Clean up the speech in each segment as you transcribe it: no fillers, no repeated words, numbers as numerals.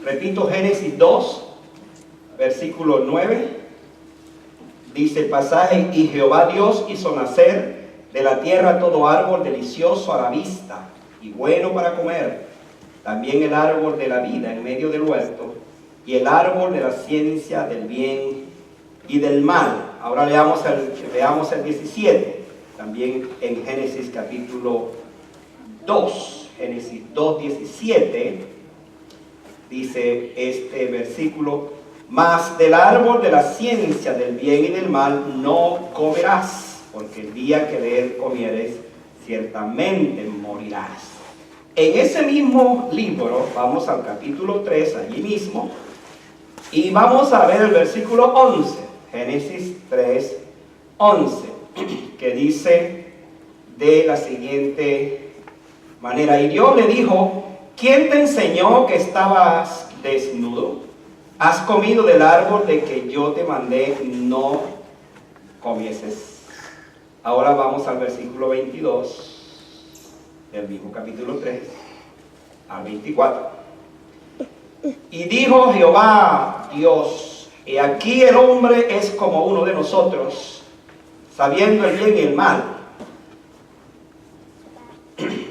Repito, Génesis 2, versículo 9, dice el pasaje: y Jehová Dios hizo nacer de la tierra todo árbol delicioso a la vista y bueno para comer, también el árbol de la vida en medio del huerto, y el árbol de la ciencia del bien y del mal. Ahora veamos el 17, también en Génesis capítulo 2, Génesis 2, 17. Dice este versículo: mas del árbol de la ciencia del bien y del mal no comerás, porque el día que de él comieres, ciertamente morirás. En ese mismo libro, vamos al capítulo 3, allí mismo, y vamos a ver el versículo 11, Génesis 3, 11, que dice de la siguiente manera: y Dios le dijo: ¿quién te enseñó que estabas desnudo? ¿Has comido del árbol de que yo te mandé no comieses? Ahora vamos al versículo 22 del mismo capítulo 3 al 24. Y dijo Jehová Dios: he aquí el hombre es como uno de nosotros, sabiendo el bien y el mal.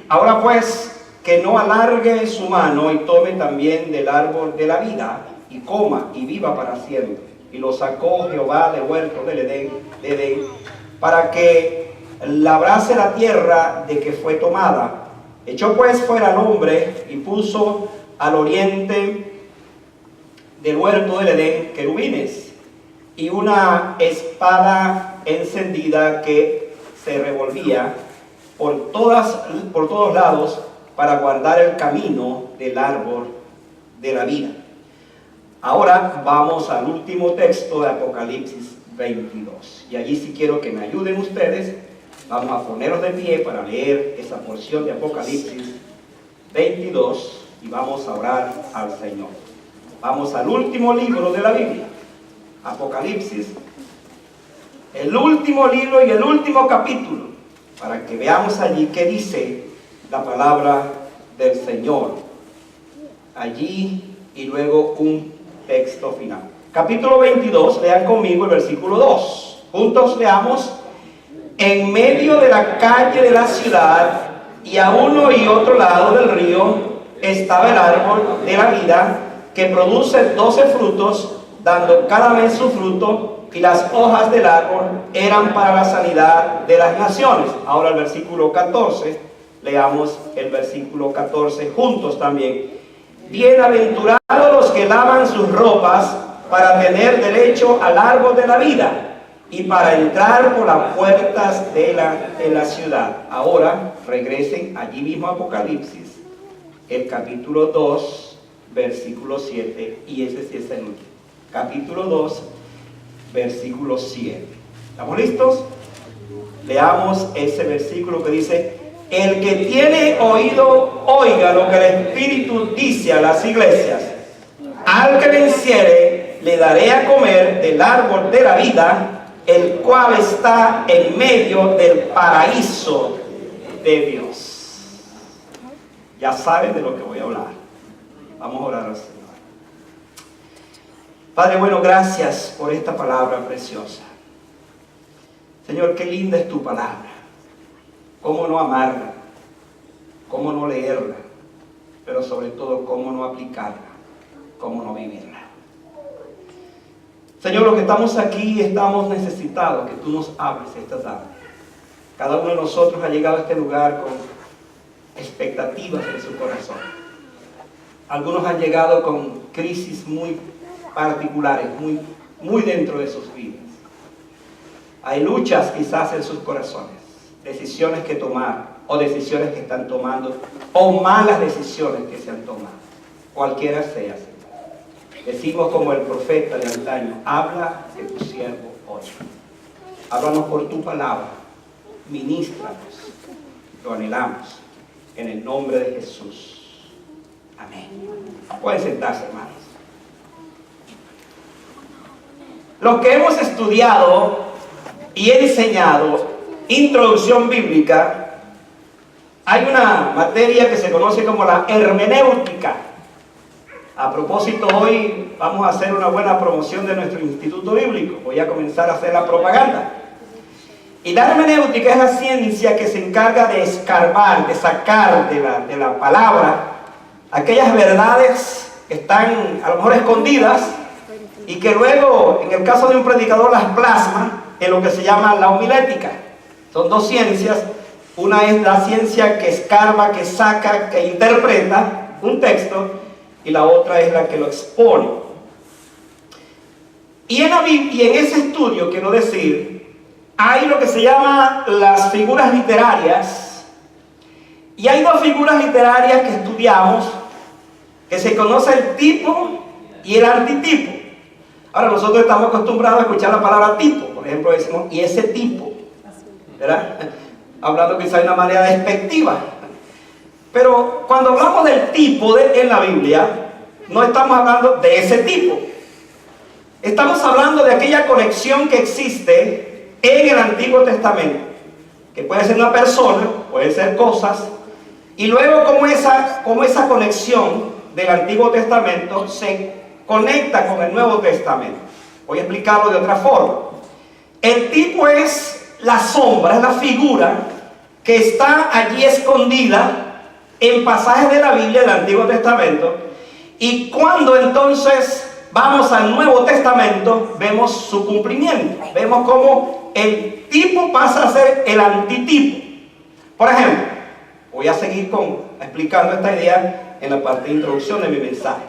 Ahora pues, que no alargue su mano y tome también del árbol de la vida y coma y viva para siempre. Y lo sacó Jehová del huerto del Edén para que labrase la tierra de que fue tomada. Echó pues fuera al hombre y puso al oriente del huerto del Edén querubines y una espada encendida que se revolvía por todos lados, para guardar el camino del árbol de la vida. Ahora vamos al último texto de Apocalipsis 22. Y allí sí quiero que me ayuden ustedes. Vamos a ponernos de pie para leer esa porción de Apocalipsis 22 y vamos a orar al Señor. Vamos al último libro de la Biblia, Apocalipsis, el último libro y el último capítulo, para que veamos allí qué dice la palabra del Señor allí, y luego un texto final. Capítulo 22, lean conmigo el versículo 2. Juntos leamos: en medio de la calle de la ciudad y a uno y otro lado del río estaba el árbol de la vida, que produce 12 frutos, dando cada mes su fruto, y las hojas del árbol eran para la sanidad de las naciones. Ahora el versículo 14. Leamos el versículo 14 juntos también. Bienaventurados los que lavan sus ropas para tener derecho al árbol de la vida y para entrar por las puertas de la ciudad. Ahora regresen allí mismo a Apocalipsis, el capítulo 2, versículo 7, y ese sí es el último. Capítulo 2, versículo 7. ¿Estamos listos? Leamos ese versículo que dice: el que tiene oído, oiga lo que el Espíritu dice a las iglesias. Al que venciere, le daré a comer del árbol de la vida, el cual está en medio del paraíso de Dios. Ya saben de lo que voy a hablar. Vamos a orar al Señor. Padre bueno, gracias por esta palabra preciosa. Señor, qué linda es tu palabra. Cómo no amarla, cómo no leerla, pero sobre todo cómo no aplicarla, cómo no vivirla. Señor, los que estamos aquí estamos necesitados que tú nos hables esta tarde. Cada uno de nosotros ha llegado a este lugar con expectativas en su corazón. Algunos han llegado con crisis muy particulares, muy dentro de sus vidas. Hay luchas quizás en sus corazones, decisiones que tomar, o decisiones que están tomando, o malas decisiones que se han tomado, cualquiera sea, Señor. Decimos como el profeta de antaño: habla, que tu siervo oye. Háblanos por tu palabra, ministranos, lo anhelamos, en el nombre de Jesús. Amén. Pueden sentarse, hermanos. Lo que hemos estudiado y enseñado, introducción bíblica, hay una materia que se conoce como la hermenéutica. A propósito, hoy vamos a hacer una buena promoción de nuestro instituto bíblico. Voy a comenzar a hacer la propaganda. Y la hermenéutica es la ciencia que se encarga de escarbar, de sacar de la palabra aquellas verdades que están a lo mejor escondidas y que luego, en el caso de un predicador, las plasma en lo que se llama la homilética. Son dos ciencias. Una es la ciencia que escarba, que saca, que interpreta un texto, y la otra es la que lo expone. Y en ese estudio, quiero decir, hay lo que se llama las figuras literarias, y hay dos figuras literarias que estudiamos, que se conoce el tipo y el antitipo. Ahora, nosotros estamos acostumbrados a escuchar la palabra tipo. Por ejemplo, decimos, y ese tipo, ¿verdad? Hablando quizá de una manera despectiva. Pero cuando hablamos del tipo en la Biblia, no estamos hablando de ese tipo. Estamos hablando de aquella conexión que existe en el Antiguo Testamento, que puede ser una persona, puede ser cosas, y luego cómo esa conexión del Antiguo Testamento se conecta con el Nuevo Testamento. Voy a explicarlo de otra forma. El tipo es la sombra, es la figura que está allí escondida en pasajes de la Biblia del Antiguo Testamento, y cuando entonces vamos al Nuevo Testamento vemos su cumplimiento, vemos cómo el tipo pasa a ser el antitipo. Por ejemplo, voy a seguir explicando esta idea en la parte de introducción de mi mensaje.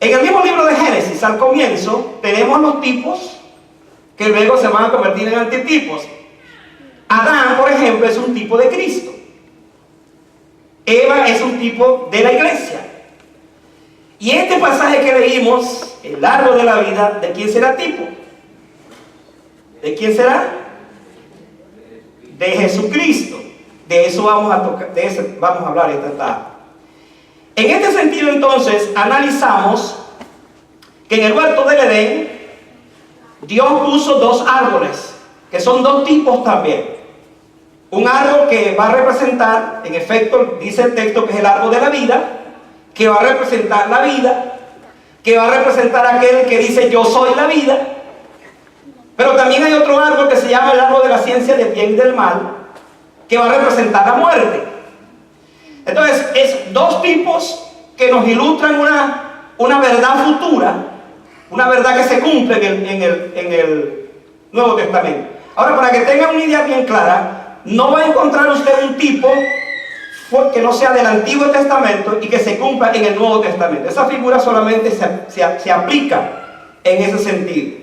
En el mismo libro de Génesis, al comienzo, tenemos los tipos que luego se van a convertir en antitipos. Adán, por ejemplo, es un tipo de Cristo. Eva es un tipo de la iglesia. Y este pasaje que leímos, el árbol de la vida, ¿de quién será tipo? ¿De quién será? De Jesucristo. De eso vamos a hablar esta tarde. En este sentido, entonces, analizamos que en el huerto del Edén Dios puso dos árboles, que son dos tipos también. Un árbol que va a representar, en efecto, dice el texto que es el árbol de la vida, que va a representar la vida, que va a representar aquel que dice yo soy la vida. Pero también hay otro árbol que se llama el árbol de la ciencia del bien y del mal, que va a representar la muerte. Entonces, es dos tipos que nos ilustran una verdad futura, una verdad que se cumple en el Nuevo Testamento. Ahora, para que tengan una idea bien clara, no va a encontrar usted un tipo que no sea del Antiguo Testamento y que se cumpla en el Nuevo Testamento. Esa figura solamente se aplica en ese sentido.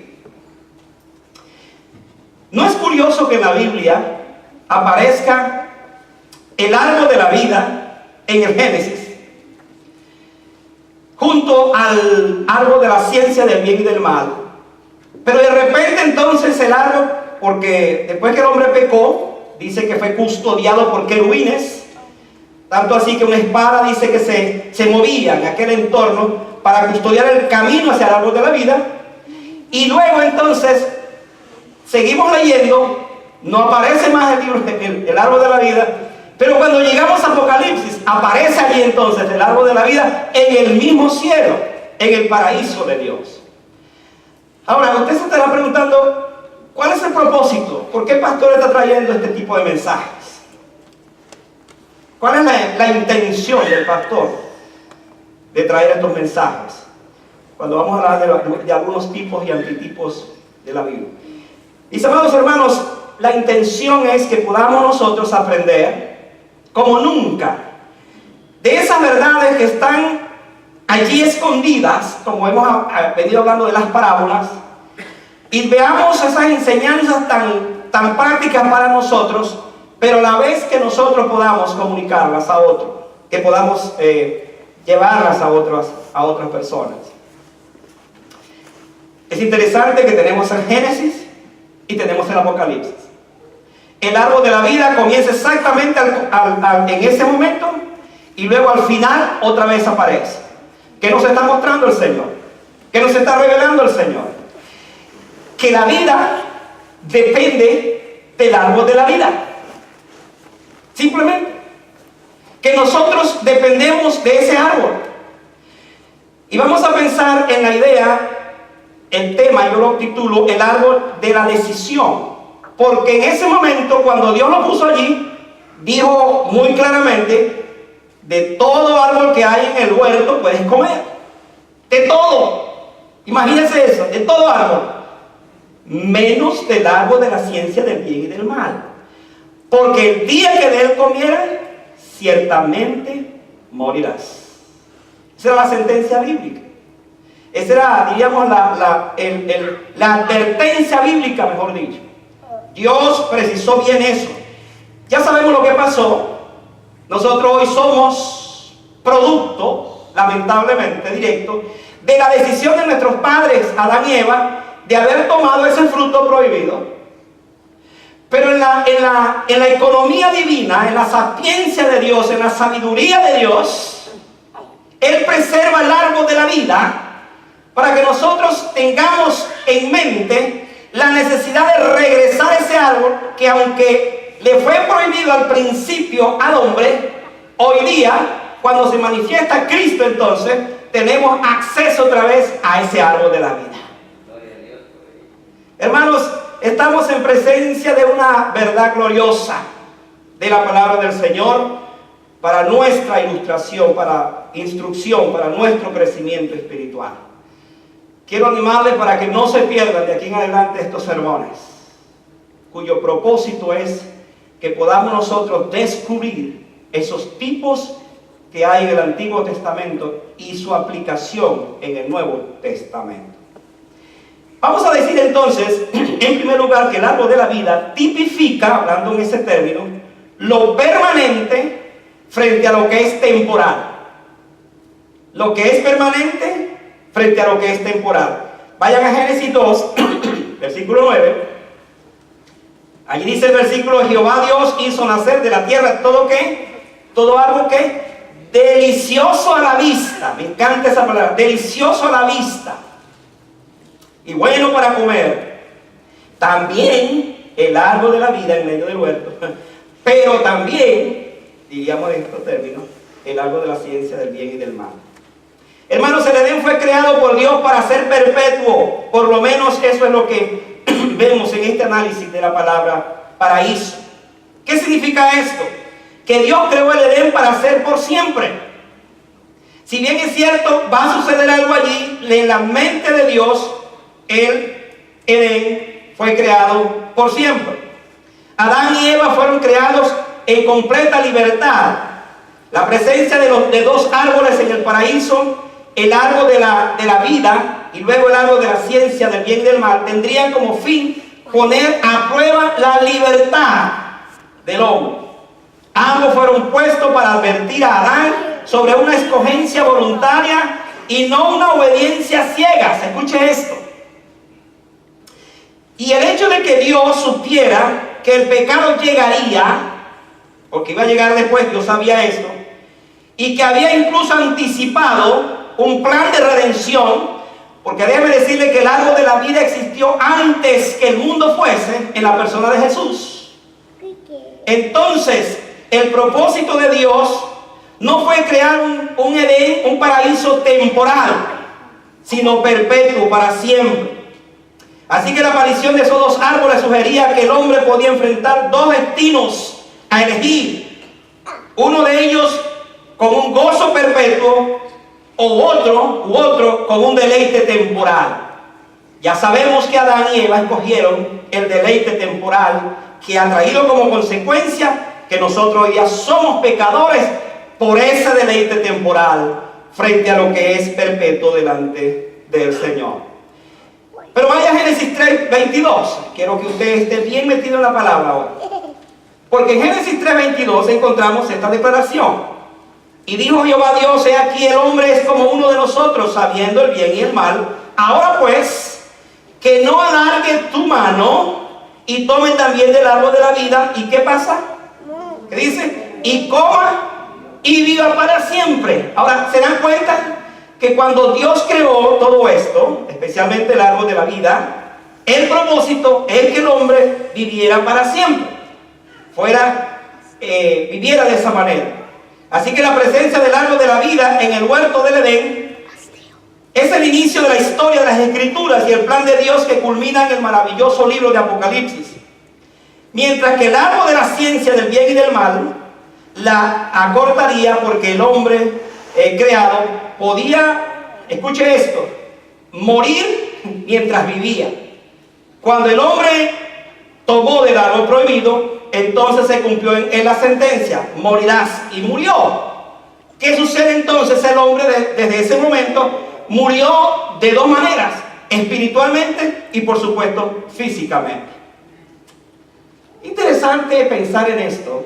¿No es curioso que en la Biblia aparezca el árbol de la vida en el Génesis, junto al árbol de la ciencia del bien y del mal? Pero de repente entonces el árbol, porque después que el hombre pecó, dice que fue custodiado por querubines, tanto así que una espada dice que se movía en aquel entorno para custodiar el camino hacia el árbol de la vida. Y luego entonces seguimos leyendo, no aparece más el árbol de la vida, pero cuando llegamos a Apocalipsis aparece allí entonces el árbol de la vida en el mismo cielo, en el paraíso de Dios. Ahora usted se estará preguntando, ¿cuál es el propósito? ¿Por qué el pastor está trayendo este tipo de mensajes? ¿Cuál es la intención del pastor de traer estos mensajes? Cuando vamos a hablar de algunos tipos y antitipos de la Biblia. Mis amados hermanos, la intención es que podamos nosotros aprender como nunca de esas verdades que están allí escondidas, como hemos venido hablando de las parábolas, y veamos esas enseñanzas tan prácticas para nosotros, pero a la vez que nosotros podamos comunicarlas a otros, que podamos llevarlas a otras personas. Es interesante que tenemos el Génesis y tenemos el Apocalipsis. El árbol de la vida comienza exactamente en ese momento, y luego al final otra vez aparece. ¿Qué nos está mostrando el Señor? ¿Qué nos está revelando el Señor? Que la vida depende del árbol de la vida. Simplemente. Que nosotros dependemos de ese árbol. en la idea, el tema, yo lo titulo el árbol de la decisión. Porque en ese momento, cuando Dios lo puso allí, dijo muy claramente, de todo árbol que hay en el huerto puedes comer. De todo. Imagínense eso, de todo árbol. Menos del árbol de la ciencia del bien y del mal. Porque el día que de él comieras, ciertamente morirás. Esa era la sentencia bíblica. Esa era, diríamos, la advertencia bíblica, mejor dicho. Dios precisó bien eso. Ya sabemos lo que pasó. Nosotros hoy somos producto, lamentablemente, directo, de la decisión de nuestros padres, Adán y Eva, de haber tomado ese fruto prohibido. Pero en la economía divina, en la sapiencia de Dios, en la sabiduría de Dios, Él preserva el árbol de la vida para que nosotros tengamos en mente la necesidad de regresar a ese árbol que, aunque le fue prohibido al principio al hombre, hoy día, cuando se manifiesta Cristo, entonces tenemos acceso otra vez a ese árbol de la vida. Hermanos, estamos en presencia de una verdad gloriosa de la palabra del Señor para nuestra ilustración, para instrucción, para nuestro crecimiento espiritual. Quiero animarles para que no se pierdan de aquí en adelante estos sermones, cuyo propósito es que podamos nosotros descubrir esos tipos que hay en el Antiguo Testamento y su aplicación en el Nuevo Testamento. Vamos a decir entonces, en primer lugar, que el árbol de la vida tipifica, hablando en ese término, lo permanente frente a lo que es temporal. Lo que es permanente frente a lo que es temporal. Vayan a Génesis 2, versículo 9. Allí dice el versículo: Jehová Dios hizo nacer de la tierra todo ¿qué? Todo árbol que delicioso a la vista. Me encanta esa palabra, delicioso a la vista y bueno para comer. También el árbol de la vida en medio del huerto, pero también, diríamos en estos términos, el árbol de la ciencia del bien y del mal. Hermanos, el Edén fue creado por Dios para ser perpetuo. Por lo menos eso es lo que vemos en este análisis de la palabra paraíso. ¿Qué significa esto? Que Dios creó el Edén para ser por siempre. Si bien es cierto, va a suceder algo allí, en la mente de Dios, el Edén fue creado por siempre. Adán y Eva fueron creados en completa libertad. La presencia de dos árboles en el paraíso, el árbol de la vida y luego el árbol de la ciencia del bien y del mal, tendrían como fin poner a prueba la libertad del hombre. Ambos fueron puestos para advertir a Adán sobre una escogencia voluntaria y no una obediencia ciega. Se escuche esto. Y el hecho de que Dios supiera que el pecado llegaría, porque iba a llegar después, Dios sabía esto, y que había incluso anticipado un plan de redención, porque déjeme decirle que el árbol de la vida existió antes que el mundo fuese, en la persona de Jesús. Entonces, el propósito de Dios no fue crear un Edén, un paraíso temporal, sino perpetuo, para siempre. Así que la aparición de esos dos árboles sugería que el hombre podía enfrentar dos destinos a elegir. Uno de ellos con un gozo perpetuo, o otro con un deleite temporal. Ya sabemos que Adán y Eva escogieron el deleite temporal, que ha traído como consecuencia que nosotros hoy ya somos pecadores por ese deleite temporal frente a lo que es perpetuo delante del Señor. Pero vaya a Génesis 3:22. Quiero que usted esté bien metido en la palabra ahora, porque en Génesis 3:22 encontramos esta declaración: y dijo Jehová Dios, he aquí el hombre es como uno de nosotros, sabiendo el bien y el mal. Ahora pues, que no alargue tu mano y tome también del árbol de la vida. ¿Y qué pasa? ¿Qué dice? Y coma y viva para siempre. Ahora, ¿se dan cuenta que cuando Dios creó todo esto, especialmente el árbol de la vida, el propósito es que el hombre viviera para siempre, viviera de esa manera? Así que la presencia del árbol de la vida en el huerto del Edén es el inicio de la historia de las Escrituras y el plan de Dios que culmina en el maravilloso libro de Apocalipsis. Mientras que el árbol de la ciencia del bien y del mal la acortaría porque el hombre creado podía, escuche esto, morir mientras vivía. Cuando el hombre tomó del árbol prohibido, entonces se cumplió en la sentencia: morirás, y murió. ¿Qué sucede entonces? El hombre desde ese momento murió de dos maneras: espiritualmente y por supuesto físicamente. Interesante pensar en esto,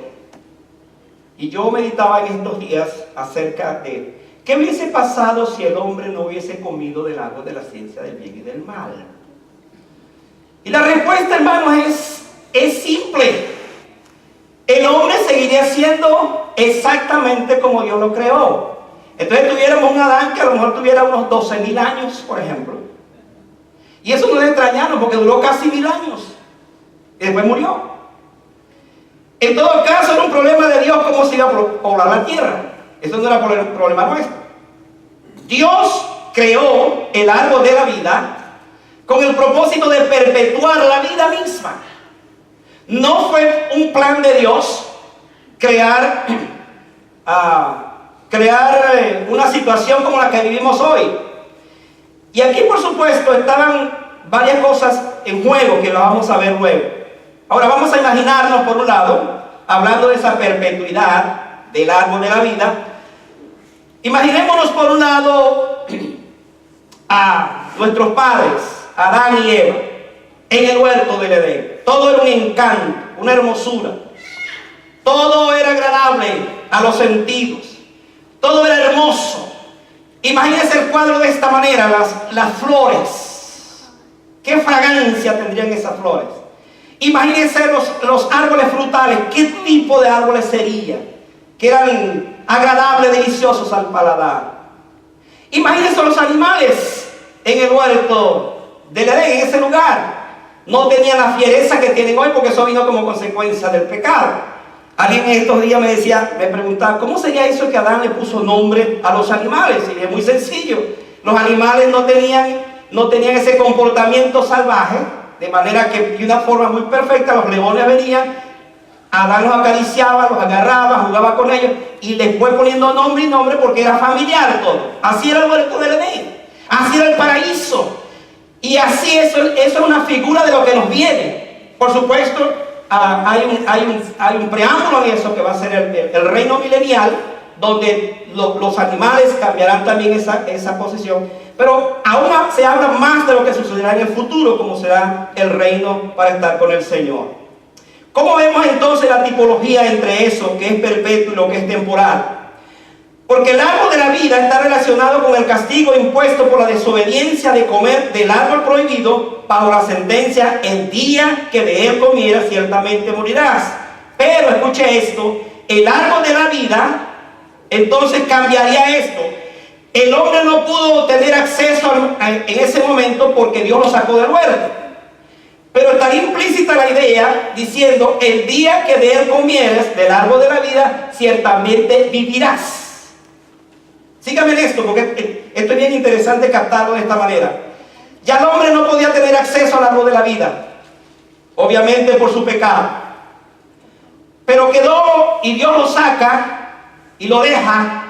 y yo meditaba en estos días acerca de qué hubiese pasado si el hombre no hubiese comido del árbol de la ciencia del bien y del mal. Y la respuesta, hermanos, es simple. El hombre seguiría siendo exactamente como Dios lo creó. Entonces tuviéramos un Adán que a lo mejor tuviera unos 12,000 años, por ejemplo. Y eso no es extrañarnos porque duró casi 1000 años. Y después murió. En todo caso, era un problema de Dios cómo se iba a poblar la tierra. Eso no era problema nuestro. Dios creó el árbol de la vida con el propósito de perpetuar la vida misma. No fue un plan de Dios crear una situación como la que vivimos hoy. Y aquí, por supuesto, estaban varias cosas en juego que las vamos a ver luego. Ahora vamos a imaginarnos, por un lado, hablando de esa perpetuidad del árbol de la vida, imaginémonos por un lado a nuestros padres, Adán y Eva, en el huerto del Edén. Todo era un encanto, una hermosura. Todo era agradable a los sentidos. Todo era hermoso. Imagínense el cuadro de esta manera, las flores. ¿Qué fragancia tendrían esas flores? Imagínense los árboles frutales. ¿Qué tipo de árboles serían? Que eran agradables, deliciosos al paladar. Imagínense los animales en el huerto del Edén, en ese lugar. No tenían la fiereza que tienen hoy porque eso vino como consecuencia del pecado. Alguien en estos días me preguntaba, ¿cómo sería eso que Adán le puso nombre a los animales? Y es muy sencillo. Los animales no tenían ese comportamiento salvaje, de manera que de una forma muy perfecta los leones venían, Adán los acariciaba, los agarraba, jugaba con ellos y les fue poniendo nombre y nombre porque era familiar todo. Así era el huerto del Edén, así era el paraíso. Y así eso es una figura de lo que nos viene. Por supuesto, hay un preámbulo en eso que va a ser el reino milenial, donde los animales cambiarán también esa posición. Pero aún se habla más de lo que sucederá en el futuro, como será el reino para estar con el Señor. ¿Cómo vemos entonces la tipología entre eso que es perpetuo y lo que es temporal? Porque el árbol de la vida está relacionado con el castigo impuesto por la desobediencia de comer del árbol prohibido bajo la sentencia: el día que de él comieras ciertamente morirás. Pero escuche esto, el árbol de la vida entonces cambiaría esto. El hombre no pudo tener acceso en ese momento porque Dios lo sacó del huerto. Pero estaría implícita la idea diciendo: el día que de él comieres del árbol de la vida ciertamente vivirás. Síganme en esto, porque esto es bien interesante captarlo de esta manera. Ya el hombre no podía tener acceso al árbol de la vida, obviamente por su pecado. Pero quedó, y Dios lo saca y lo deja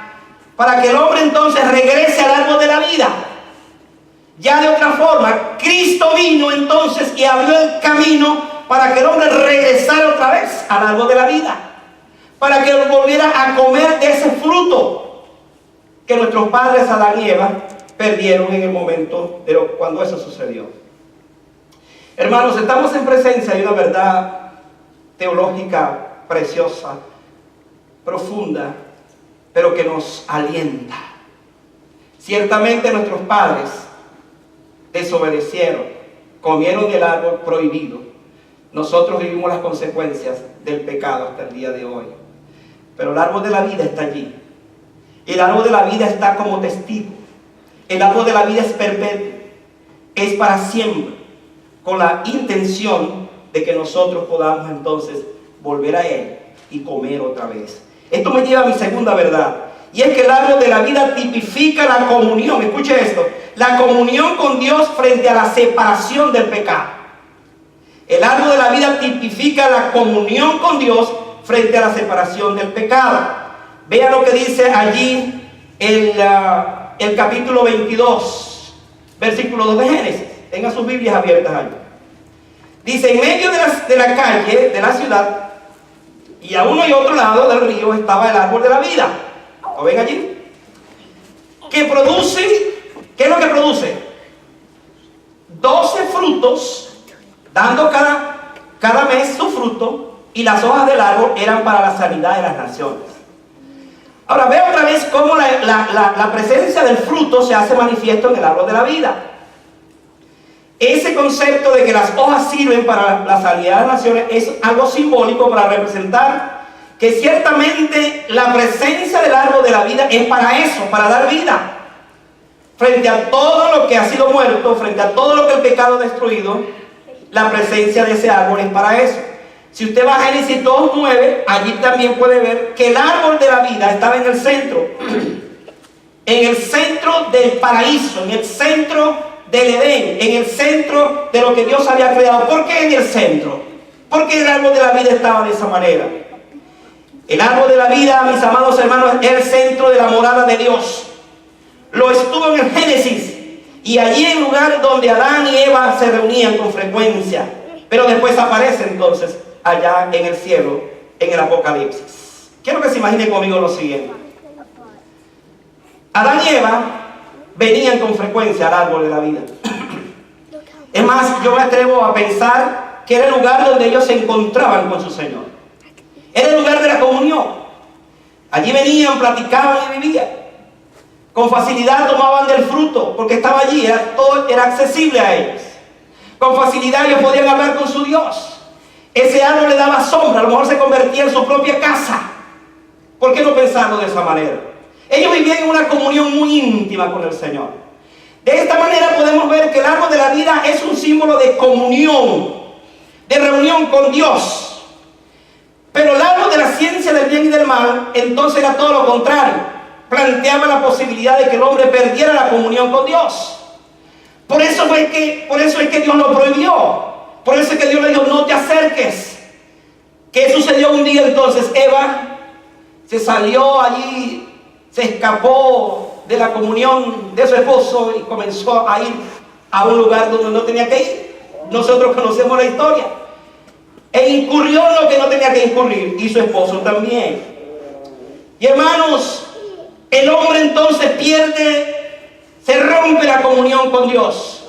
para que el hombre entonces regrese al árbol de la vida. Ya de otra forma, Cristo vino entonces y abrió el camino para que el hombre regresara otra vez al árbol de la vida, para que volviera a comer de ese fruto que nuestros padres Adán y Eva perdieron en el momento cuando eso sucedió. Hermanos, estamos en presencia de una verdad teológica preciosa, profunda, pero que nos alienta. Ciertamente nuestros padres desobedecieron, comieron del árbol prohibido. Nosotros vivimos las consecuencias del pecado hasta el día de hoy. Pero el árbol de la vida está allí. El árbol de la vida está como testigo. El árbol de la vida es perpetuo, es para siempre, con la intención de que nosotros podamos entonces volver a él y comer otra vez. Esto me lleva a mi segunda verdad, y es que el árbol de la vida tipifica la comunión. Escuche esto, la comunión con Dios frente a la separación del pecado. El árbol de la vida tipifica la comunión con Dios frente a la separación del pecado. Vean lo que dice allí el capítulo 22, versículo 2 de Génesis. Tengan sus Biblias abiertas allí. Dice, en medio de la calle, de la ciudad, y a uno y otro lado del río estaba el árbol de la vida. ¿Lo ven allí? Que produce, ¿qué es lo que produce? 12 frutos, dando cada mes su fruto, y las hojas del árbol eran para la sanidad de las naciones. Ahora, ve otra vez cómo la presencia del fruto se hace manifiesto en el árbol de la vida. Ese concepto de que las hojas sirven para la sanidad de las naciones es algo simbólico para representar que ciertamente la presencia del árbol de la vida es para eso, para dar vida. Frente a todo lo que ha sido muerto, frente a todo lo que el pecado ha destruido, la presencia de ese árbol es para eso. Si usted va a Génesis 2:9, allí también puede ver que el árbol de la vida estaba en el centro. En el centro del paraíso, en el centro del Edén, en el centro de lo que Dios había creado. ¿Por qué en el centro? Porque el árbol de la vida estaba de esa manera. El árbol de la vida, mis amados hermanos, es el centro de la morada de Dios. Lo estuvo en el Génesis, y allí en el lugar donde Adán y Eva se reunían con frecuencia, pero después aparece entonces allá en el cielo, en el Apocalipsis. Quiero que se imagine conmigo lo siguiente. Adán y Eva venían con frecuencia al árbol de la vida. Es más, yo me atrevo a pensar que era el lugar donde ellos se encontraban con su Señor. Era el lugar de la comunión. Allí venían, platicaban y vivían. Con facilidad tomaban del fruto, porque estaba allí, todo era accesible a ellos. Con facilidad ellos podían hablar con su Dios. Ese árbol le daba sombra, a lo mejor se convertía en su propia casa. ¿Por qué no pensarlo de esa manera? Ellos vivían en una comunión muy íntima con el Señor. De esta manera podemos ver que el árbol de la vida es un símbolo de comunión, de reunión con Dios. Pero el árbol de la ciencia del bien y del mal, entonces era todo lo contrario. Planteaba la posibilidad de que el hombre perdiera la comunión con Dios. Por eso es que Dios lo prohibió. Por eso es que Dios le dijo, no te acerques. ¿Qué sucedió un día entonces? Eva se salió allí, se escapó de la comunión de su esposo y comenzó a ir a un lugar donde no tenía que ir. Nosotros conocemos la historia. E incurrió en lo que no tenía que incurrir, y su esposo también. Y hermanos, el hombre entonces se rompe la comunión con Dios.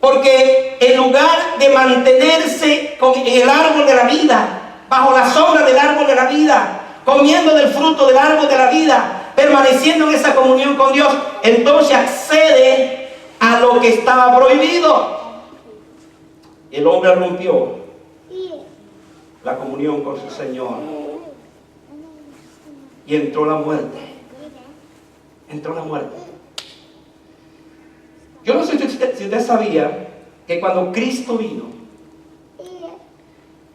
Porque en lugar de mantenerse en el árbol de la vida, bajo la sombra del árbol de la vida, comiendo del fruto del árbol de la vida, permaneciendo en esa comunión con Dios, entonces accede a lo que estaba prohibido. El hombre rompió la comunión con su Señor y entró la muerte. Entró la muerte. Yo no sé si usted sabía que cuando Cristo vino,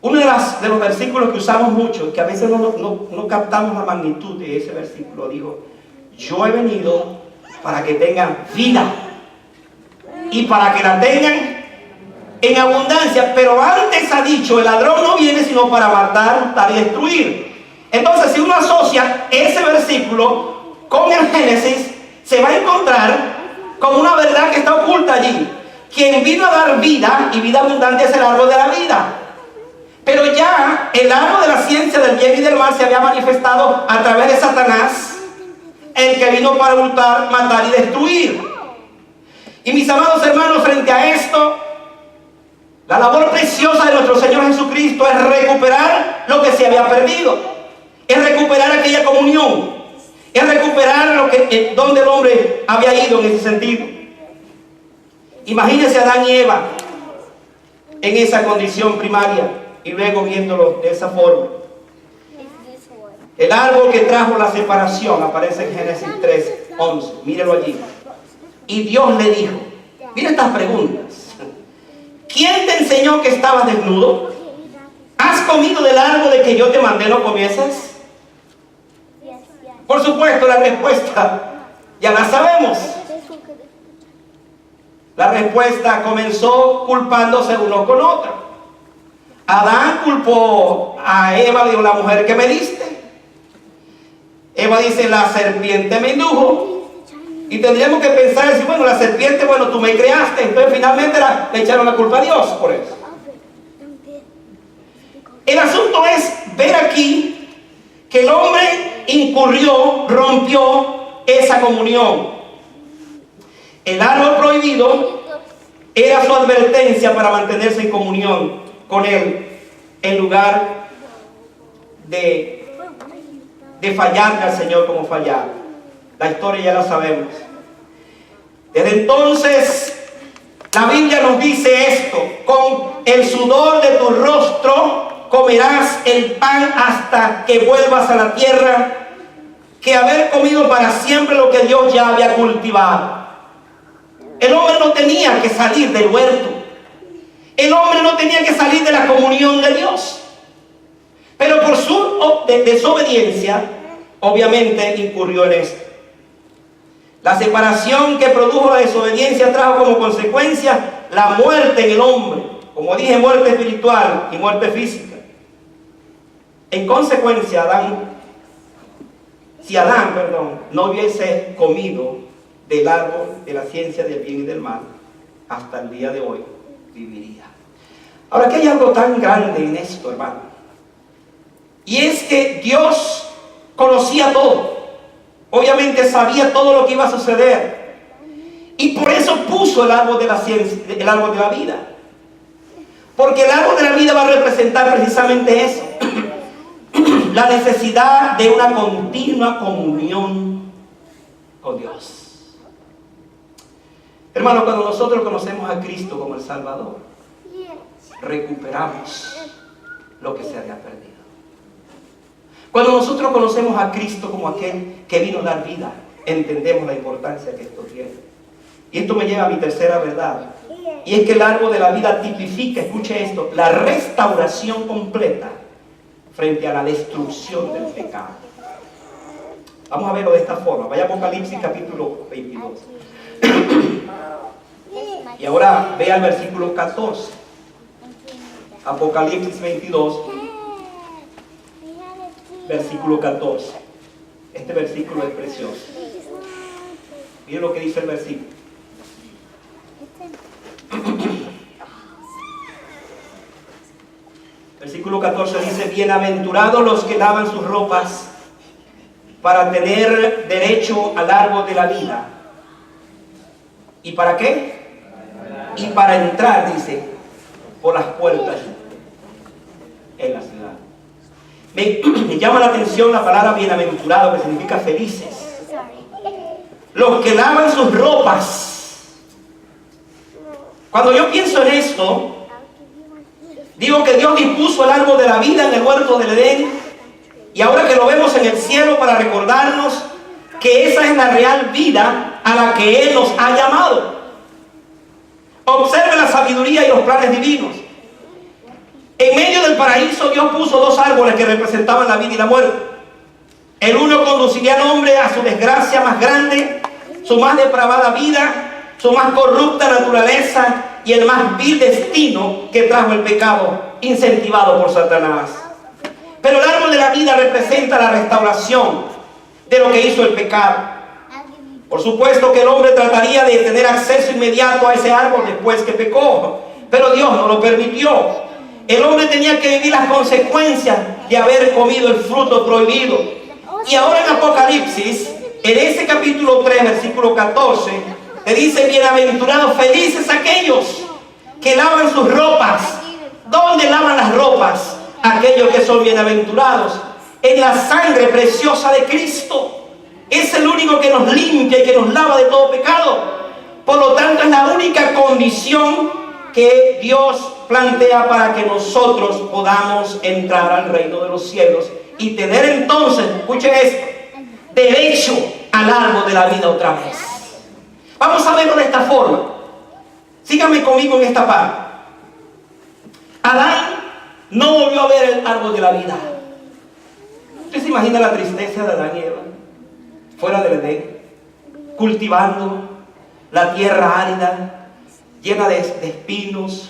uno de los versículos que usamos mucho, que a veces no captamos la magnitud de ese versículo, dijo, yo he venido para que tengan vida y para que la tengan en abundancia. Pero antes ha dicho, el ladrón no viene sino para matar, hurtar y destruir. Entonces, si uno asocia ese versículo con el Génesis, se va a encontrar con una verdad que está oculta allí. Quien vino a dar vida y vida abundante es el árbol de la vida. Pero ya el árbol de la ciencia del bien y del mal se había manifestado a través de Satanás, el que vino para hurtar, matar y destruir. Y mis amados hermanos, frente a esto, la labor preciosa de nuestro Señor Jesucristo es recuperar lo que se había perdido. Es recuperar aquella comunión. Es recuperar donde el hombre había ido en ese sentido. Imagínense a Adán y Eva en esa condición primaria y luego viéndolo de esa forma. El árbol que trajo la separación aparece en Génesis 3:11. Mírelo allí. Y Dios le dijo, mira estas preguntas. ¿Quién te enseñó que estabas desnudo? ¿Has comido del árbol de que yo te mandé no comieses? Por supuesto, la respuesta ya la sabemos. La respuesta comenzó culpándose uno con otro. Adán culpó a Eva, dijo, la mujer que me diste. Eva dice, la serpiente me indujo. Y tendríamos que pensar, decir, bueno, la serpiente, bueno, tú me creaste. Entonces finalmente le echaron la culpa a Dios por eso. El asunto es ver aquí que el hombre incurrió, rompió esa comunión. El árbol prohibido era su advertencia para mantenerse en comunión con él, en lugar de fallarle al Señor como fallar. La historia ya la sabemos. Desde entonces, la Biblia nos dice esto: con el sudor de tu rostro comerás el pan hasta que vuelvas a la tierra, que haber comido para siempre lo que Dios ya había cultivado. El hombre no tenía que salir del huerto. El hombre no tenía que salir de la comunión de Dios. Pero por su desobediencia, obviamente incurrió en esto. La separación que produjo la desobediencia trajo como consecuencia la muerte en el hombre. Como dije, muerte espiritual y muerte física. En consecuencia, si Adán no hubiese comido del árbol de la ciencia del bien y del mal, hasta el día de hoy viviría. Ahora, aquí hay algo tan grande en esto, hermano. Y es que Dios conocía todo. Obviamente sabía todo lo que iba a suceder. Y por eso puso el árbol de la ciencia, el árbol de la vida. Porque el árbol de la vida va a representar precisamente eso. La necesidad de una continua comunión con Dios. Hermano, cuando nosotros conocemos a Cristo como el Salvador, recuperamos lo que se había perdido. Cuando nosotros conocemos a Cristo como aquel que vino a dar vida, entendemos la importancia que esto tiene. Y esto me lleva a mi tercera verdad. Y es que el árbol de la vida tipifica, escuche esto, la restauración completa frente a la destrucción del pecado. Vamos a verlo de esta forma. Vaya a Apocalipsis capítulo 22. Y ahora vea el versículo 14. Apocalipsis 22, versículo 14. Este versículo es precioso. Miren lo que dice el versículo. Versículo 14 dice: bienaventurados los que lavan sus ropas para tener derecho al árbol de la vida. ¿Y para qué? Y para entrar, dice, por las puertas en la ciudad. Me llama la atención la palabra bienaventurado, que significa felices. Los que lavan sus ropas. Cuando yo pienso en esto, digo que Dios dispuso el árbol de la vida en el huerto del Edén, y ahora que lo vemos en el cielo, para recordarnos que esa es la real vida a la que Él nos ha llamado. Observe la sabiduría y los planes divinos. En medio del paraíso Dios puso dos árboles que representaban la vida y la muerte. El uno conduciría al hombre a su desgracia más grande, su más depravada vida, su más corrupta naturaleza y el más vil destino que trajo el pecado, incentivado por Satanás. Pero el árbol de la vida representa la restauración de lo que hizo el pecado. Por supuesto que el hombre trataría de tener acceso inmediato a ese árbol después que pecó, pero Dios no lo permitió. El hombre tenía que vivir las consecuencias de haber comido el fruto prohibido. Y ahora en Apocalipsis, en ese capítulo 3, versículo 14, le dice: bienaventurados, felices aquellos que lavan sus ropas. ¿Dónde lavan las ropas? Aquellos que son bienaventurados en la sangre preciosa de Cristo. Es el único que nos limpia y que nos lava de todo pecado. Por lo tanto, es la única condición que Dios plantea para que nosotros podamos entrar al reino de los cielos y tener entonces, escuchen esto, derecho al árbol de la vida otra vez. Vamos a verlo de esta forma. Síganme conmigo en esta parte. Adán no volvió a ver el árbol de la vida. ¿Usted se imagina la tristeza de Adán y Eva? Fuera del Edén, cultivando la tierra árida, llena de espinos,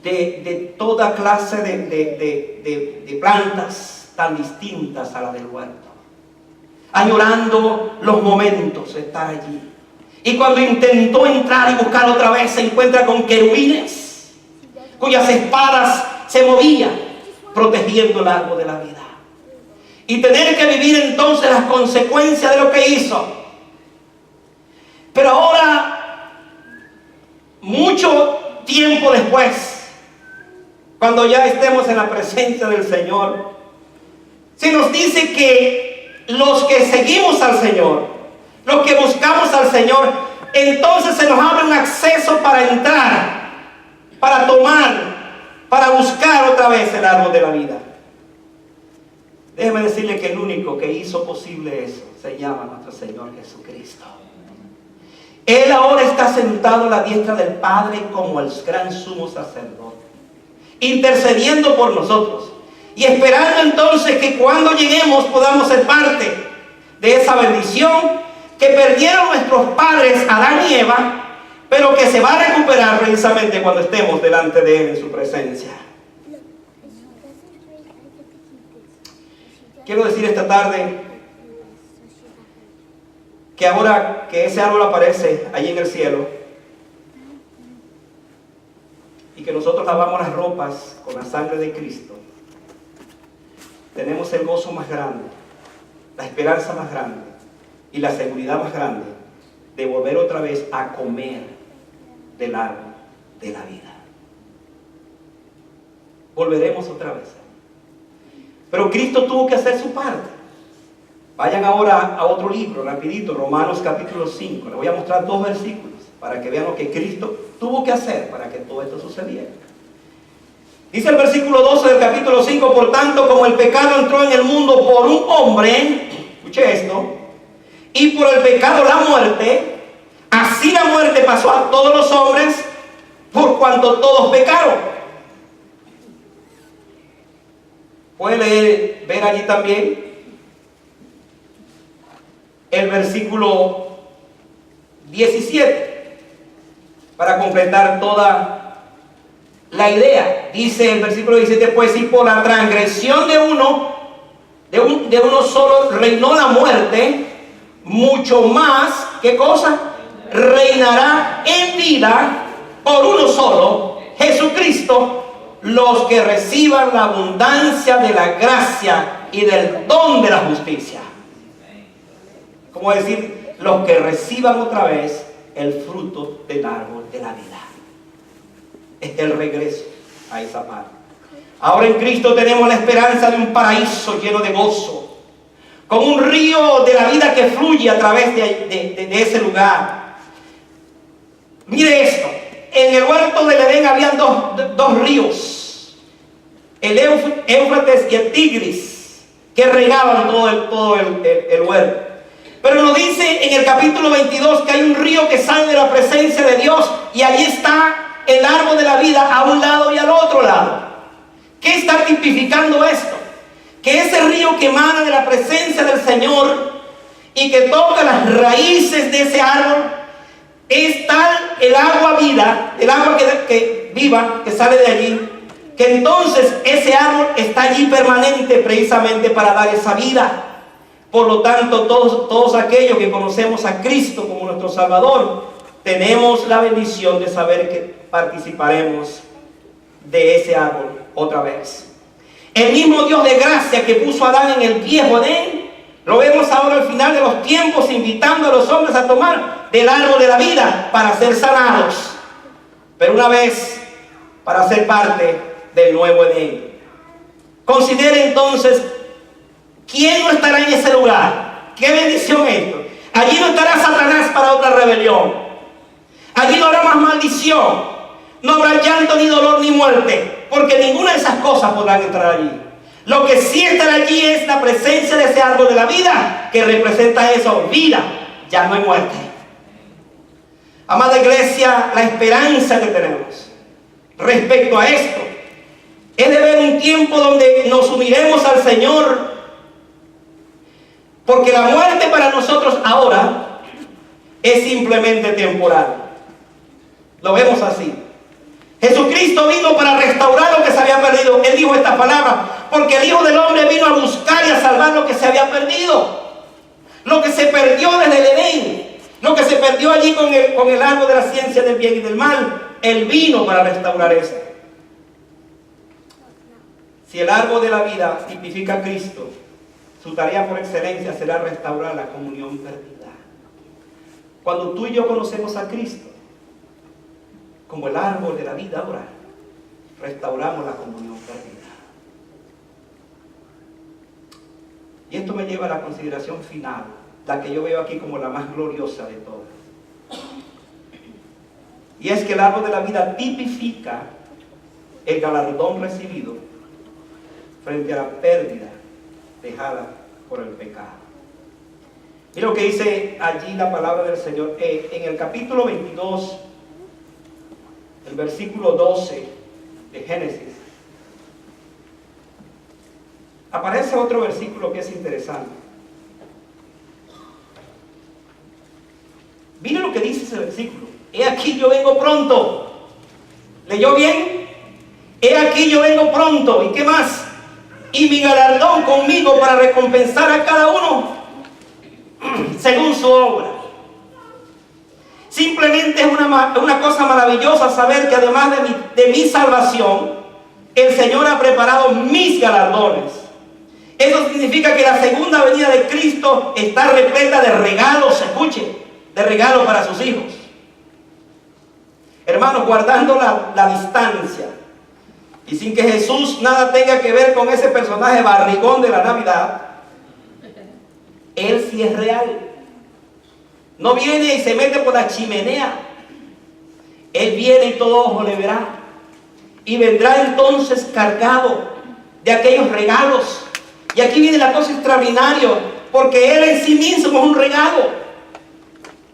de toda clase de plantas tan distintas a la del huerto, añorando los momentos de estar allí. Y cuando intentó entrar y buscar otra vez, se encuentra con querubines cuyas espadas se movían protegiendo el árbol de la vida, y tener que vivir entonces las consecuencias de lo que hizo. Pero ahora, mucho tiempo después, cuando ya estemos en la presencia del Señor, se nos dice que los que seguimos al Señor, los que buscamos al Señor, entonces se nos abre un acceso para entrar, para tomar, para buscar otra vez el árbol de la vida. Déjeme decirle que el único que hizo posible eso se llama nuestro Señor Jesucristo. Él ahora está sentado a la diestra del Padre como el gran sumo sacerdote, intercediendo por nosotros y esperando entonces que cuando lleguemos podamos ser parte de esa bendición que perdieron nuestros padres Adán y Eva, pero que se va a recuperar precisamente cuando estemos delante de Él en su presencia. Quiero decir esta tarde que ahora que ese árbol aparece allí en el cielo y que nosotros lavamos las ropas con la sangre de Cristo, tenemos el gozo más grande, la esperanza más grande y la seguridad más grande de volver otra vez a comer del árbol de la vida. Volveremos otra vez. Pero Cristo tuvo que hacer su parte. Vayan ahora a otro libro, rapidito, Romanos capítulo 5. Les voy a mostrar 2 versículos para que vean lo que Cristo tuvo que hacer para que todo esto sucediera. Dice el versículo 12 del capítulo 5, por tanto, como el pecado entró en el mundo por un hombre, escuche esto, y por el pecado la muerte, así la muerte pasó a todos los hombres, por cuanto todos pecaron. Puede ver allí también el versículo 17 para completar toda la idea. Dice el versículo 17, pues si por la transgresión de uno solo reinó la muerte, mucho más, ¿qué cosa? Reinará en vida por uno solo, Jesucristo, los que reciban la abundancia de la gracia y del don de la justicia. Como decir, los que reciban otra vez el fruto del árbol de la vida. Es el regreso a esa parte. Ahora en Cristo tenemos la esperanza de un paraíso lleno de gozo, con un río de la vida que fluye a través de ese lugar. Mire esto. En el huerto del Edén habían dos ríos, el Éufrates y el Tigris, que regaban todo el huerto. Pero nos dice en el capítulo 22 que hay un río que sale de la presencia de Dios y allí está el árbol de la vida a un lado y al otro lado. ¿Qué está tipificando esto? Que ese río que emana de la presencia del Señor y que toca las raíces de ese árbol, es tal el agua vida, el agua que viva, que sale de allí, que entonces ese árbol está allí permanente precisamente para dar esa vida. Por lo tanto, todos aquellos que conocemos a Cristo como nuestro Salvador, tenemos la bendición de saber que participaremos de ese árbol otra vez. El mismo Dios de gracia que puso a Adán en el viejo Edén, lo vemos ahora al final de los tiempos invitando a los hombres a tomar del árbol de la vida para ser sanados. Pero una vez para ser parte del nuevo Edén. Considere entonces, ¿quién no estará en ese lugar? ¡Qué bendición esto! Allí no estará Satanás para otra rebelión. Allí no habrá más maldición. No habrá llanto, ni dolor, ni muerte. Porque ninguna de esas cosas podrán entrar allí. Lo que sí estará allí es la presencia de ese árbol de la vida, que representa eso, vida, ya no hay muerte. Amada iglesia, la esperanza que tenemos respecto a esto es de ver un tiempo donde nos uniremos al Señor, porque la muerte para nosotros ahora es simplemente temporal. Lo vemos así. Jesucristo vino para restaurar lo que se había perdido. Él dijo esta palabra: porque el Hijo del Hombre vino a buscar y a salvar lo que se había perdido. Lo que se perdió desde el Edén, lo que se perdió allí con el árbol de la ciencia del bien y del mal. Él vino para restaurar esto. Si el árbol de la vida tipifica a Cristo, su tarea por excelencia será restaurar la comunión perdida. Cuando tú y yo conocemos a Cristo como el árbol de la vida, ahora restauramos la comunión perdida. Y esto me lleva a la consideración final, la que yo veo aquí como la más gloriosa de todas. Y es que el árbol de la vida tipifica el galardón recibido frente a la pérdida dejada por el pecado. Mira lo que dice allí la palabra del Señor en el capítulo 22, el versículo 12 de Génesis. Aparece otro versículo que es interesante. Mire lo que dice ese versículo: he aquí yo vengo pronto. ¿Leyó bien? He aquí yo vengo pronto. ¿Y qué más? Y mi galardón conmigo para recompensar a cada uno según su obra. Simplemente es una cosa maravillosa saber que además de mi salvación, el Señor ha preparado mis galardones. Eso significa que la segunda venida de Cristo está repleta de regalos, escuche, de regalos para sus hijos. Hermanos, guardando la distancia y sin que Jesús nada tenga que ver con ese personaje barrigón de la Navidad, Él sí es real. No viene y se mete por la chimenea. Él viene y todo ojo le verá. Y vendrá entonces cargado de aquellos regalos. Y aquí viene la cosa extraordinaria, porque Él en sí mismo es un regalo.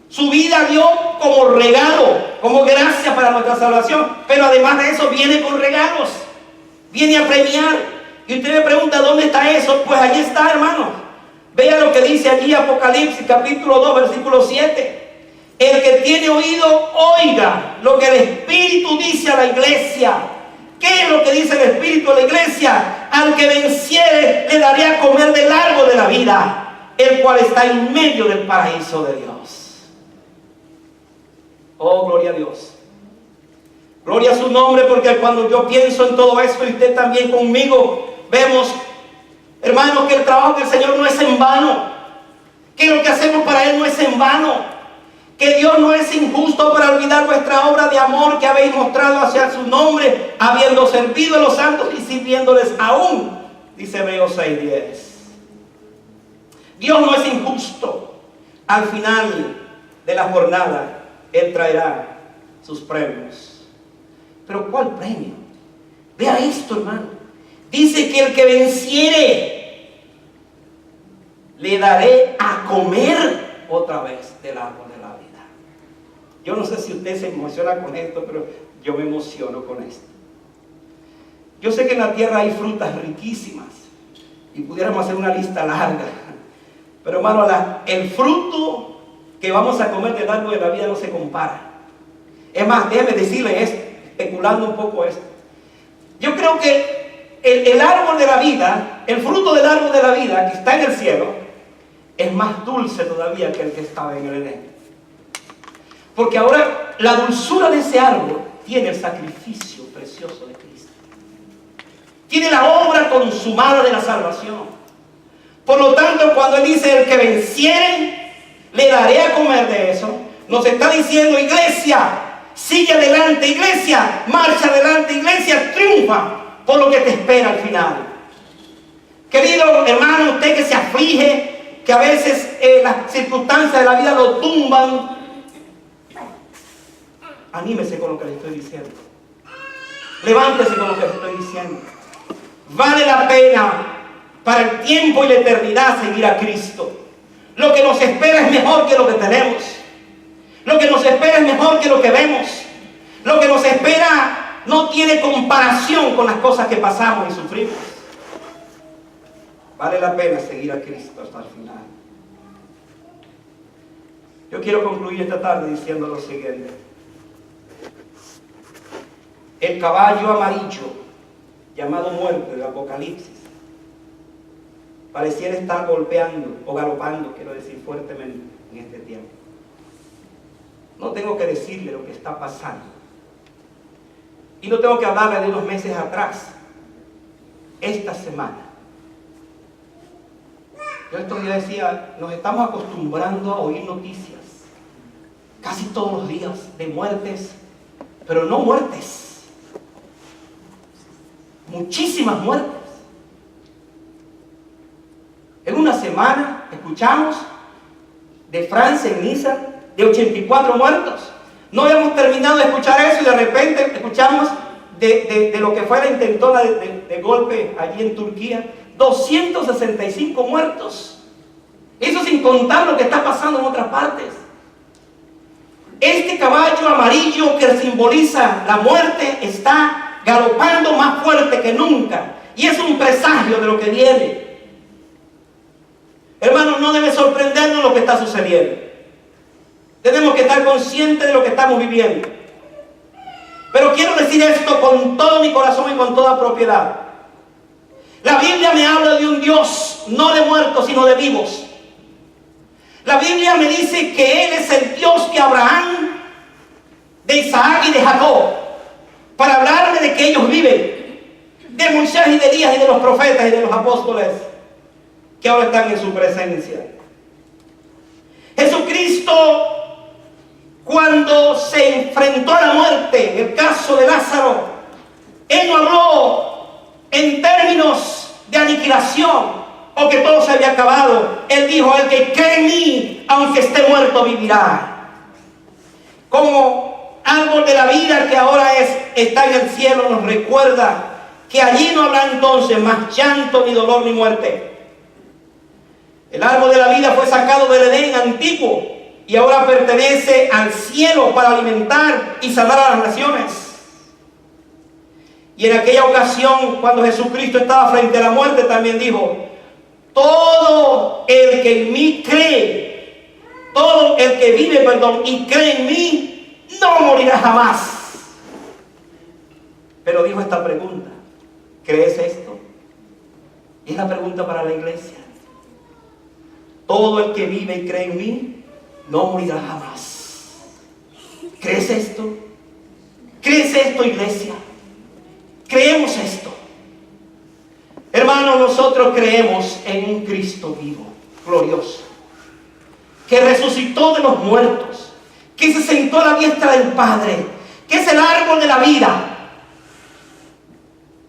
Su vida dio como regalo, como gracia para nuestra salvación. Pero además de eso viene con regalos. Viene a premiar. Y usted me pregunta, ¿dónde está eso? Pues allí está, hermano. Vea lo que dice allí Apocalipsis capítulo 2 versículo 7. El que tiene oído, oiga lo que el Espíritu dice a la iglesia. ¿Qué es lo que dice el Espíritu a la iglesia? Al que venciere le daré a comer del árbol de la vida, el cual está en medio del paraíso de Dios. Oh, gloria a Dios. Gloria a su nombre, porque cuando yo pienso en todo esto y usted también conmigo, vemos, hermanos, que el trabajo del Señor no es en vano, que lo que hacemos para Él no es en vano, que Dios no es injusto para olvidar vuestra obra de amor que habéis mostrado hacia su nombre, habiendo servido a los santos y sirviéndoles aún, dice Hebreos 6:10. Dios no es injusto. Al final de la jornada Él traerá sus premios. ¿Pero cuál premio? Vea esto, hermano. Dice que el que venciere, le daré a comer otra vez del árbol de la vida. Yo no sé si usted se emociona con esto, pero yo me emociono con esto. Yo sé que en la tierra hay frutas riquísimas y pudiéramos hacer una lista larga. Pero hermano, el fruto que vamos a comer del árbol de la vida no se compara. Es más, déjeme decirle esto, especulando un poco esto. Yo creo que el árbol de la vida, el fruto del árbol de la vida que está en el cielo, es más dulce todavía que el que estaba en el Edén. Porque ahora la dulzura de ese árbol tiene el sacrificio precioso de Cristo. Tiene la obra consumada de la salvación. Por lo tanto, cuando Él dice, el que venciere, le daré a comer de eso, nos está diciendo, iglesia, sigue adelante, iglesia, marcha adelante, iglesia, triunfa por lo que te espera al final. Querido hermano, usted que se aflige, que a veces las circunstancias de la vida lo tumban, anímese con lo que le estoy diciendo. Levántese con lo que le estoy diciendo. Vale la pena para el tiempo y la eternidad seguir a Cristo. Lo que nos espera es mejor que lo que tenemos. Lo que nos espera es mejor que lo que vemos. Lo que nos espera no tiene comparación con las cosas que pasamos y sufrimos. Vale la pena seguir a Cristo hasta el final. Yo quiero concluir esta tarde diciendo lo siguiente. el caballo amarillo, llamado muerte del Apocalipsis, pareciera estar golpeando o galopando, quiero decir, fuertemente en este tiempo. No tengo que decirle lo que está pasando. Y no tengo que hablarle de unos meses atrás. Esta semana. Yo estos días decía, nos estamos acostumbrando a oír noticias casi todos los días de muertes, pero no muertes. Muchísimas muertes. En una semana escuchamos de Francia en Niza de 84 muertos. No habíamos terminado de escuchar eso y de repente escuchamos de lo que fue la intentona de golpe allí en Turquía. 265 muertos. Eso sin contar lo que está pasando en otras partes. Este caballo amarillo que simboliza la muerte está galopando más fuerte que nunca. Y es un presagio de lo que viene. Hermanos, no debe sorprendernos lo que está sucediendo. Tenemos que estar conscientes de lo que estamos viviendo. Pero quiero decir esto con todo mi corazón y con toda propiedad. La Biblia me habla de un Dios no de muertos, sino de vivos. La Biblia me dice que Él es el Dios de Abraham, de Isaac y de Jacob. Para hablarme de que ellos viven. De Moisés y de Elías y de los profetas y de los apóstoles que ahora están en su presencia. Jesucristo, cuando se enfrentó a la muerte, en el caso de Lázaro, Él no habló en términos de aniquilación o que todo se había acabado. Él dijo: el que cree en mí, aunque esté muerto, vivirá. Como árbol de la vida que ahora está en el cielo, nos recuerda que allí no habrá entonces más llanto, ni dolor, ni muerte. El árbol de la vida fue sacado del Edén antiguo y ahora pertenece al cielo para alimentar y sanar a las naciones. Y en aquella ocasión, cuando Jesucristo estaba frente a la muerte, también dijo: todo el que en mí cree, todo el que vive, y cree en mí, no morirá jamás. Pero dijo esta pregunta: ¿crees esto? Y es la pregunta para la iglesia. Todo el que vive y cree en mí, no morirá jamás. ¿Crees esto? ¿Crees esto, iglesia? ¿Creemos esto? Hermanos, nosotros creemos en un Cristo vivo, glorioso, que resucitó de los muertos, que se sentó a la diestra del Padre, que es el árbol de la vida.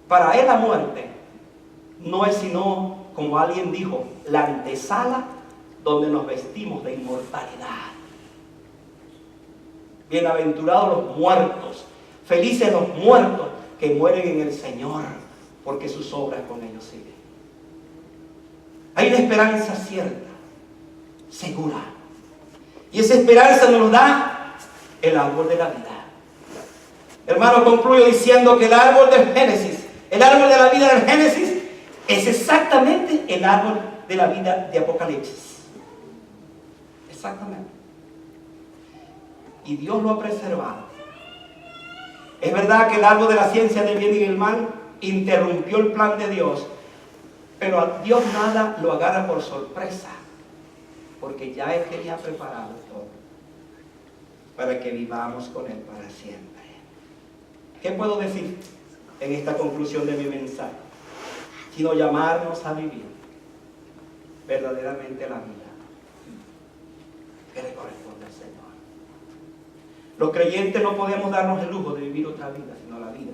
Para Él la muerte no es sino, como alguien dijo, la antesala donde nos vestimos de inmortalidad. Bienaventurados los muertos, felices los muertos que mueren en el Señor, porque sus obras con ellos siguen. Hay una esperanza cierta, segura, y esa esperanza nos da el árbol de la vida. Hermano, concluyo diciendo que el árbol del Génesis, el árbol de la vida del Génesis, es exactamente el árbol de la vida de Apocalipsis. Exactamente. Y Dios lo ha preservado. Es verdad que el árbol de la ciencia del bien y del mal interrumpió el plan de Dios, pero a Dios nada lo agarra por sorpresa, porque ya Él tenía preparado todo para que vivamos con Él para siempre. ¿Qué puedo decir en esta conclusión de mi mensaje? Sino llamarnos a vivir verdaderamente la vida que le corresponde al Señor. Los creyentes no podemos darnos el lujo de vivir otra vida, sino la vida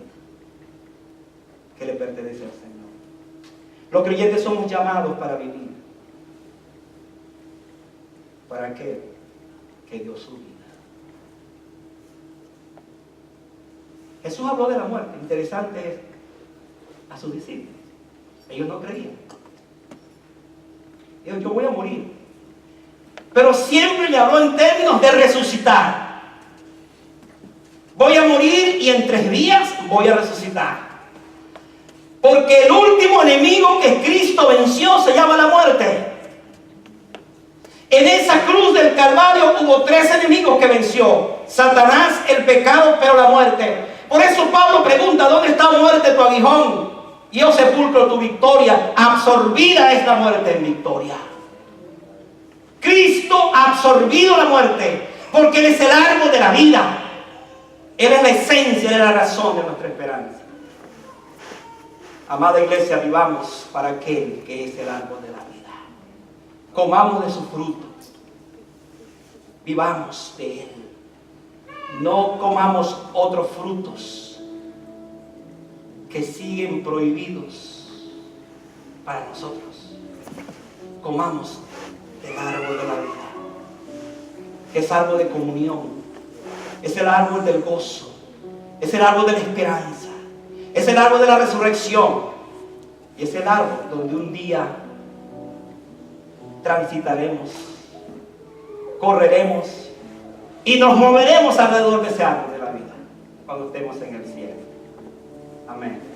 que le pertenece al Señor. Los creyentes somos llamados para vivir para aquel que dio su vida. Jesús habló de la muerte. Interesante es a sus discípulos. Ellos no creían. Dijo: yo voy a morir. Pero siempre le habló en términos de resucitar. Voy a morir y en 3 días voy a resucitar. Porque el último enemigo que Cristo venció se llama la muerte. En esa cruz del Calvario hubo 3 enemigos que venció: Satanás, el pecado, pero la muerte. Por eso Pablo pregunta: ¿dónde está, muerte, tu aguijón? Y oh sepulcro, tu victoria. Absorbida es la muerte en victoria. Cristo ha absorbido la muerte, porque Él es el árbol de la vida. Él es la esencia, de la razón de nuestra esperanza. Amada iglesia, vivamos para aquel que es el árbol de la vida. Comamos de su fruto. Vivamos de Él. No comamos otros frutos que siguen prohibidos para nosotros. Comamos del árbol de la vida. Es árbol de comunión. Es el árbol del gozo. Es el árbol de la esperanza. Es el árbol de la resurrección. Y es el árbol donde un día transitaremos, correremos y nos moveremos alrededor de ese árbol de la vida cuando estemos en el cielo. Amén.